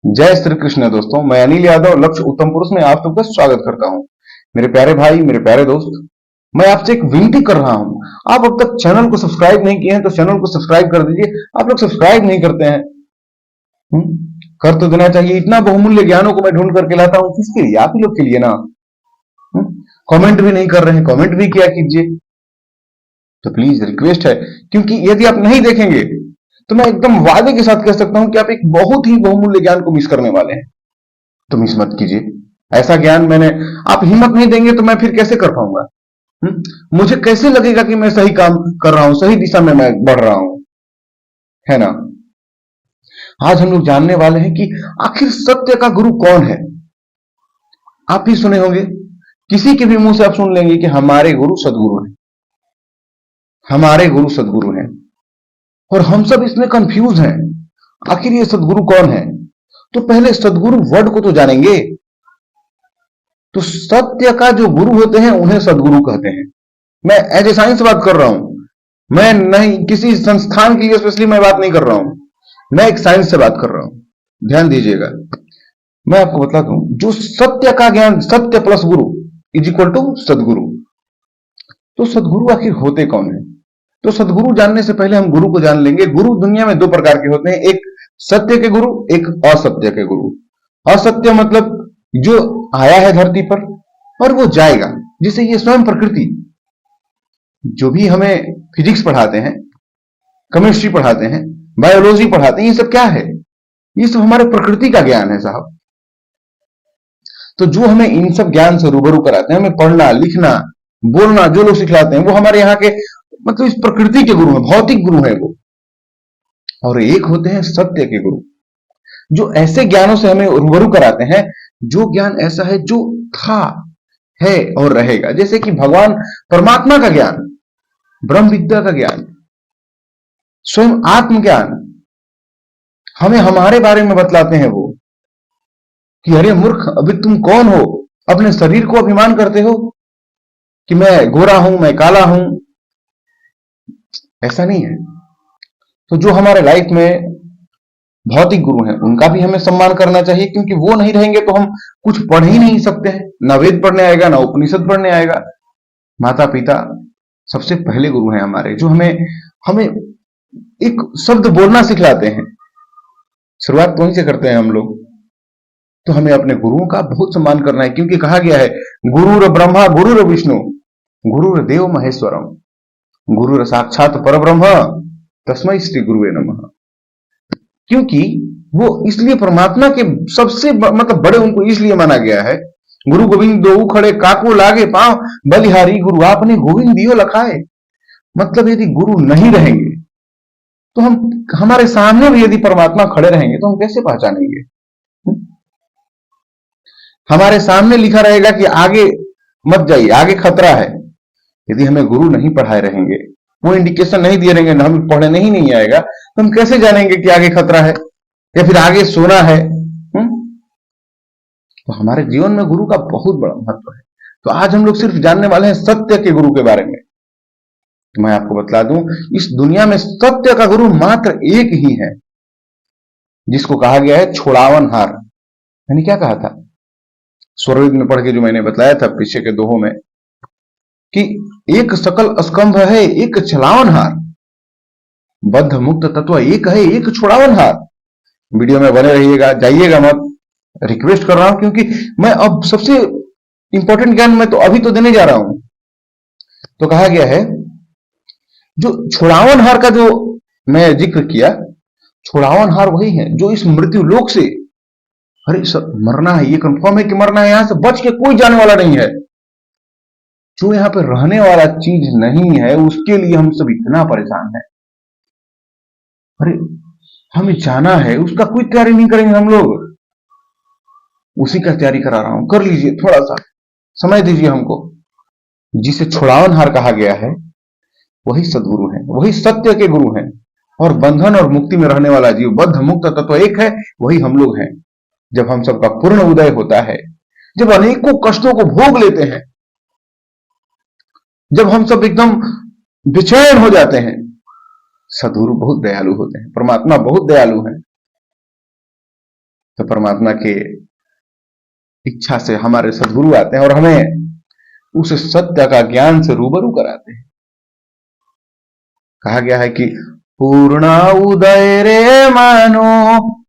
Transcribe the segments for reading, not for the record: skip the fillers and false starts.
जय श्री कृष्ण दोस्तों, मैं अनिल यादव लक्ष्य उत्तम पुरुष में आप सबका स्वागत करता हूं। मेरे प्यारे भाई, मेरे प्यारे दोस्त, मैं आपसे एक विनती कर रहा हूं। आप अब तक चैनल को सब्सक्राइब नहीं किए हैं तो चैनल को सब्सक्राइब कर दीजिए। आप लोग सब्सक्राइब नहीं करते हैं। कर तो देना चाहिए। इतना बहुमूल्य ज्ञानों को मैं ढूंढ करके लाता हूं, किसके लिए? आप ही लोग के लिए ना। कमेंट भी नहीं कर रहे हैं, कमेंट भी किया कीजिए। तो प्लीज रिक्वेस्ट है, क्योंकि यदि आप नहीं देखेंगे तो मैं एकदम वादे के साथ कह सकता हूं कि आप एक बहुत ही बहुमूल्य ज्ञान को मिस करने वाले हैं। तो मिस मत कीजिए। ऐसा ज्ञान मैंने, आप हिम्मत नहीं देंगे तो मैं फिर कैसे कर पाऊंगा? मुझे कैसे लगेगा कि मैं सही काम कर रहा हूं, सही दिशा में मैं बढ़ रहा हूं, है ना? आज हम लोग जानने वाले हैं कि आखिर सत्य का गुरु कौन है। आप भी सुने होंगे, किसी के भी मुंह से आप सुन लेंगे कि हमारे गुरु सदगुरु हैं, हमारे गुरु सदगुरु हैं। और हम सब इसमें कंफ्यूज हैं, आखिर ये सदगुरु कौन है? तो पहले सदगुरु वर्ड को तो जानेंगे। तो सत्य का जो गुरु होते हैं उन्हें सदगुरु कहते हैं। मैं एज ए साइंस बात कर रहा हूं, मैं नहीं किसी संस्थान के लिए स्पेशली मैं बात नहीं कर रहा हूं, मैं एक साइंस से बात कर रहा हूं। ध्यान दीजिएगा, मैं आपको बता दूं, जो सत्य का ज्ञान, सत्य plus Guru is equal to सदगुरु। तो सदगुरु आखिर होते कौन है? तो सदगुरु जानने से पहले हम गुरु को जान लेंगे। गुरु दुनिया में दो प्रकार के होते हैं, एक सत्य के गुरु, एक असत्य के गुरु। असत्य मतलब जो आया है धरती पर और वो जाएगा, जिसे ये स्वयं प्रकृति, जो भी हमें फिजिक्स पढ़ाते हैं, केमिस्ट्री पढ़ाते हैं, बायोलॉजी पढ़ाते हैं, ये सब क्या है? ये सब हमारे प्रकृति का ज्ञान है साहब। तो जो हमें इन सब ज्ञान से रूबरू कराते हैं, हमें पढ़ना लिखना बोलना जो लोग सिखलाते हैं, वो हमारे यहाँ के मतलब इस प्रकृति के गुरु हैं, भौतिक गुरु हैं वो। और एक होते हैं सत्य के गुरु, जो ऐसे ज्ञानों से हमें रूबरू कराते हैं, जो ज्ञान ऐसा है जो था, है और रहेगा। जैसे कि भगवान परमात्मा का ज्ञान, ब्रह्म विद्या का ज्ञान, स्वयं आत्मज्ञान, हमें हमारे बारे में बतलाते हैं वो, कि अरे मूर्ख, अभी तुम कौन हो? अपने शरीर को अभिमान करते हो कि मैं गोरा हूं, मैं काला हूं। ऐसा नहीं है। तो जो हमारे लाइफ में भौतिक गुरु हैं, उनका भी हमें सम्मान करना चाहिए, क्योंकि वो नहीं रहेंगे तो हम कुछ पढ़ ही नहीं सकते हैं। ना वेद पढ़ने आएगा, ना उपनिषद पढ़ने आएगा। माता पिता सबसे पहले गुरु हैं हमारे, जो हमें हमें एक शब्द बोलना सिखलाते हैं। शुरुआत तो वहीं से करते हैं हम लोग। तो हमें अपने गुरुओं का बहुत सम्मान करना है, क्योंकि कहा गया है, गुरुर ब्रह्मा गुरुर विष्णु गुरुर देव महेश्वरम गुरुर साक्षात परब्रह्म तस्मै श्री गुरुवे नमः। क्योंकि वो इसलिए परमात्मा के सबसे मतलब बड़े उनको इसलिए माना गया है। गुरु गोविंद दो खड़े काको लागे पांव, बलिहारी गुरु आपने गोविंद दियो लखाए। मतलब यदि गुरु नहीं रहेंगे तो हम, हमारे सामने भी यदि परमात्मा खड़े रहेंगे तो हम कैसे पहचानेंगे? हमारे सामने लिखा रहेगा कि आगे मत जाइए, आगे खतरा है। यदि हमें गुरु नहीं पढ़ाए रहेंगे, वो इंडिकेशन नहीं दिए रहेंगे, हमें पढ़ने ही नहीं आएगा, तो हम कैसे जानेंगे कि आगे खतरा है या फिर आगे सोना है? तो हमारे जीवन में गुरु का बहुत बड़ा महत्व है। तो आज हम लोग सिर्फ जानने वाले हैं सत्य के गुरु के बारे में। तो मैं आपको बतला दूं, इस दुनिया में सत्य का गुरु मात्र एक ही है, जिसको कहा गया है छोड़ावन हार। यानी क्या कहा था स्वरवेद में पढ़ के, जो मैंने बताया था पीछे के दोहों में, कि एक सकल स्कंभ है, एक छलावन हार, बद्ध मुक्त तत्व एक है, एक छुड़ावन हार। वीडियो में बने रहिएगा, जाइएगा मत, रिक्वेस्ट कर रहा हूं, क्योंकि मैं अब सबसे इंपॉर्टेंट ज्ञान मैं तो अभी तो देने जा रहा हूं। तो कहा गया है, जो छुड़ावन हार का जो मैं जिक्र किया, छुड़ावन हार वही है जो इस मृत्यु लोक से, अरे सब मरना है, ये कंफर्म है कि मरना है, यहां से बच के कोई जाने वाला नहीं है। जो यहां पे रहने वाला चीज नहीं है, उसके लिए हम सब इतना परेशान हैं। अरे हमें जाना है, उसका कोई तैयारी नहीं करेंगे हम लोग, उसी का तैयारी करा रहा हूं। कर लीजिए, थोड़ा सा समय दीजिए हमको। जिसे छुड़ावन हार कहा गया है वही सदगुरु है, वही सत्य के गुरु हैं। और बंधन और मुक्ति में रहने वाला जीव, बद्ध मुक्त तत्व एक है, वही हम लोग हैं। जब हम सबका पूर्ण उदय होता है, जब अनेकों कष्टों को भोग लेते हैं, जब हम सब एकदम बेचैन हो जाते हैं, सदगुरु बहुत दयालु होते हैं, परमात्मा बहुत दयालु है। तो परमात्मा के इच्छा से हमारे सदगुरु आते हैं और हमें उस सत्य का ज्ञान से रूबरू कराते हैं। कहा गया है कि पूर्ण उदय रे मानो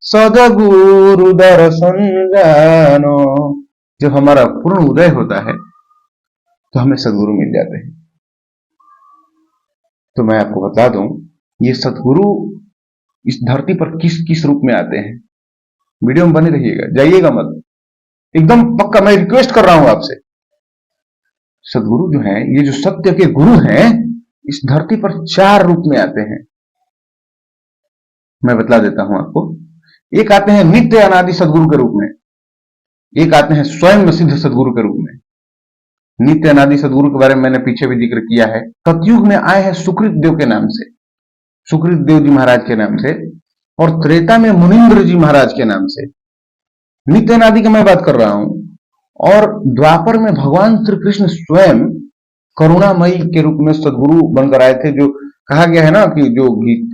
सदगुरु दर्शन जानो। जब हमारा पूर्ण उदय होता है तो हमें सदगुरु मिल जाते हैं। तो मैं आपको बता दूं, ये सदगुरु इस धरती पर किस किस रूप में आते हैं। वीडियो में बने रहिएगा, जाइएगा मत, एकदम पक्का मैं रिक्वेस्ट कर रहा हूं आपसे। सदगुरु जो हैं, ये जो सत्य के गुरु हैं, इस धरती पर 4 रूप में आते हैं। मैं बतला देता हूं आपको। एक आते हैं नित्य अनादि सदगुरु के रूप में, एक आते हैं स्वयं सिद्ध सदगुरु के रूप में। नित्य अनादि सदगुरु के बारे में मैंने पीछे भी जिक्र किया है। सतयुग में आए हैं सुकृत देव के नाम से, सुकृत देव जी महाराज के नाम से, और त्रेता में मुनिंद्र जी महाराज के नाम से। नित्य अनादि की मैं बात कर रहा हूं। और द्वापर में भगवान श्री कृष्ण स्वयं करुणामयी के रूप में सदगुरु बनकर आए थे। जो कहा गया है ना कि जो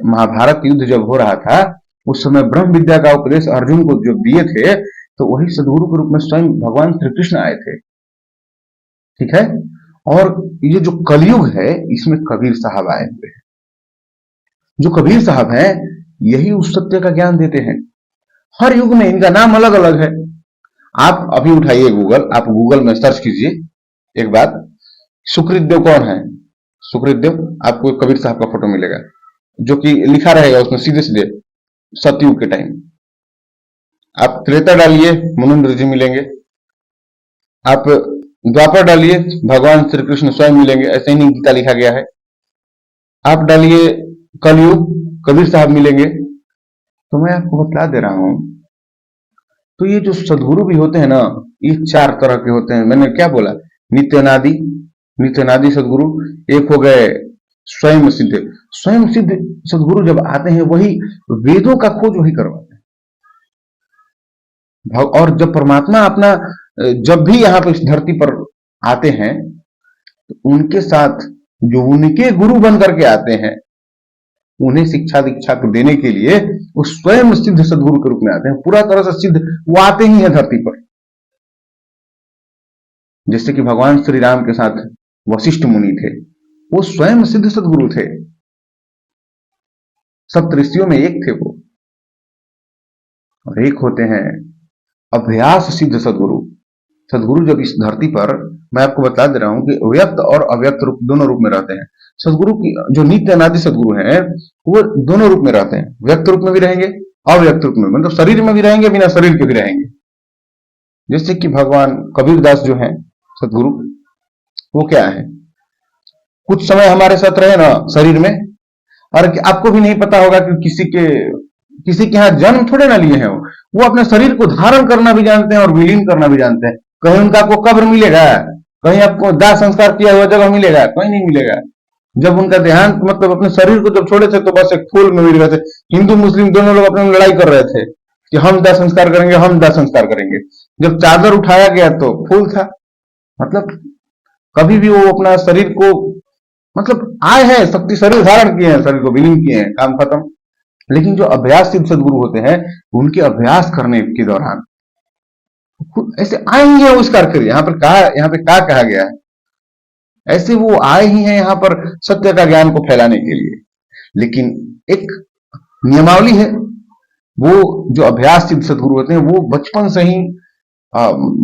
महाभारत युद्ध जब हो रहा था, उस समय ब्रह्म विद्या का उपदेश अर्जुन को जब दिए थे, तो वही सदगुरु के रूप में स्वयं भगवान श्री कृष्ण आए थे। ठीक है। और ये जो कलयुग है, इसमें कबीर साहब आए हुए हैं। जो कबीर साहब हैं, यही उस सत्य का ज्ञान देते हैं। हर युग में इनका नाम अलग अलग है। आप अभी उठाइए गूगल, आप गूगल में सर्च कीजिए एक बात, सुकृत देव कौन है। सुकृत देव, आपको कबीर साहब का फोटो मिलेगा, जो कि लिखा रहेगा उसमें सीधे सीधे सतयुग के टाइम। आप त्रेता डालिए, मुनिंद्र जी मिलेंगे। आप द्वापर डालिए, भगवान श्री कृष्ण स्वयं मिलेंगे, ऐसे ही गीता लिखा गया है। आप डालिए कलयुग, कबीर साहब मिलेंगे। तो मैं आपको बतला दे रहा हूं, तो ये जो सदगुरु भी होते हैं ना, ये 4 तरह के होते हैं। मैंने क्या बोला, नित्य अनादि सदगुरु, एक हो गए स्वयं सिद्ध। स्वयं सिद्ध सदगुरु जब आते हैं, वही वेदों का खोज वही करवाते हैं। और जब परमात्मा अपना जब भी यहाँ पर इस धरती पर आते हैं, तो उनके साथ जो उनके गुरु बन करके आते हैं, उन्हें शिक्षा दीक्षा को देने के लिए वो स्वयं सिद्ध सदगुरु के रूप में आते हैं। पूरा तरह से सिद्ध वो आते ही हैं धरती पर। जैसे कि भगवान श्री राम के साथ वशिष्ठ मुनि थे, वो स्वयं सिद्ध सदगुरु थे। सप्त ऋषियों में एक थे वो। और एक होते हैं अभ्यास सिद्ध सदगुरु। सदगुरु जब इस धरती पर, मैं आपको बता दे रहा हूं कि व्यक्त और अव्यक्त रूप दोनों रूप में रहते हैं। सदगुरु की जो नित्य अनादि सदगुरु हैं, वो दोनों रूप में रहते हैं। व्यक्त रूप में भी रहेंगे, अव्यक्त रूप में, मतलब शरीर में भी रहेंगे, बिना शरीर के भी रहेंगे। जैसे कि भगवान कबीरदास जो हैं सदगुरु, वो क्या है, कुछ समय हमारे साथ रहे ना शरीर में, और आपको भी नहीं पता होगा कि किसी के यहाँ जन्म थोड़े ना लिए हैं। वो अपने शरीर को धारण करना भी जानते हैं और विलीन करना भी जानते हैं। कहीं उनका आपको कब्र मिलेगा, कहीं आपको दाह संस्कार किया हुआ जगह मिलेगा, कहीं नहीं मिलेगा। जब उनका देहांत, मतलब अपने शरीर को जब छोड़े थे, तो बस एक फूल में मिल रहे थे। हिंदू मुस्लिम दोनों लोग अपने में लड़ाई कर रहे थे कि हम दाह संस्कार करेंगे, हम दाह संस्कार करेंगे। जब चादर उठाया गया तो फूल था। मतलब कभी भी वो अपना शरीर को, मतलब आए हैं, शक्ति शरीर धारण किए हैं, शरीर को विलीन किए हैं, काम खत्म। लेकिन जो अभ्यास सिद्ध सदगुरु होते हैं, उनके अभ्यास करने के दौरान ऐसे आएंगे उस कार्य। यहाँ पे कहा गया है, ऐसे वो आए ही हैं यहाँ पर सत्य का ज्ञान को फैलाने के लिए। लेकिन एक नियमावली है, वो जो अभ्यास सिद्ध सदगुरु होते हैं, वो बचपन से ही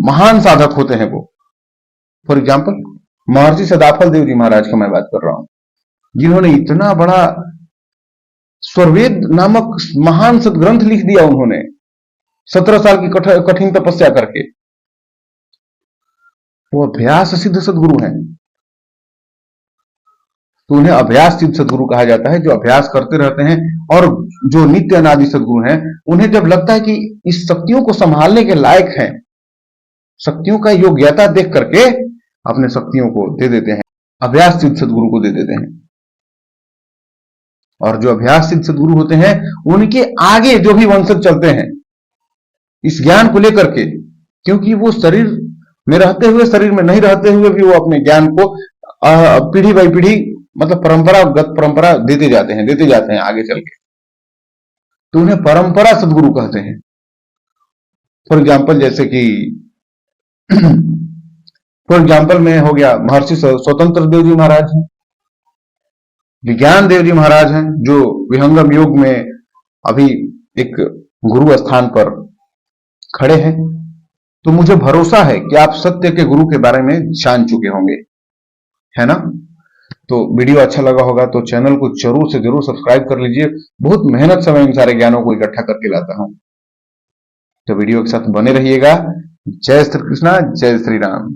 महान साधक होते हैं। वो फॉर एग्जाम्पल महर्षि सदाफल देव जी महाराज का मैं बात कर रहा हूं, जिन्होंने इतना बड़ा स्वरवेद नामक महान सदग्रंथ लिख दिया। उन्होंने 17 साल की कठिन तपस्या करके। वो अभ्यास सिद्ध सदगुरु हैं। तो उन्हें अभ्यास सिद्ध सदगुरु कहा जाता है, जो अभ्यास करते रहते हैं। और जो नित्य अनादि सदगुरु हैं, उन्हें जब लगता है कि इस शक्तियों को संभालने के लायक हैं, शक्तियों का योग्यता देख करके अपने शक्तियों को दे देते हैं, अभ्यास सिद्ध सदगुरु को दे देते हैं। और जो अभ्यास सिद्ध सदगुरु होते हैं, उनके आगे जो भी वंशज चलते हैं इस ज्ञान को लेकर के, क्योंकि वो शरीर में रहते हुए, शरीर में नहीं रहते हुए भी वो अपने ज्ञान को पीढ़ी बाई पीढ़ी, मतलब परंपरा देते जाते हैं आगे चल के। तो उन्हें परंपरा सदगुरु कहते हैं। फॉर एग्जाम्पल जैसे कि फॉर एग्जाम्पल में हो गया महर्षि स्वतंत्र देव जी महाराज हैं, विज्ञान देव जी महाराज हैं, जो विहंगम योग में अभी एक गुरु स्थान पर खड़े हैं। तो मुझे भरोसा है कि आप सत्य के गुरु के बारे में जान चुके होंगे, है ना। तो वीडियो अच्छा लगा होगा तो चैनल को जरूर से जरूर सब्सक्राइब कर लीजिए। बहुत मेहनत से मैं इन सारे ज्ञानों को इकट्ठा करके लाता हूं। तो वीडियो के साथ बने रहिएगा। जय श्री कृष्णा, जय श्री राम।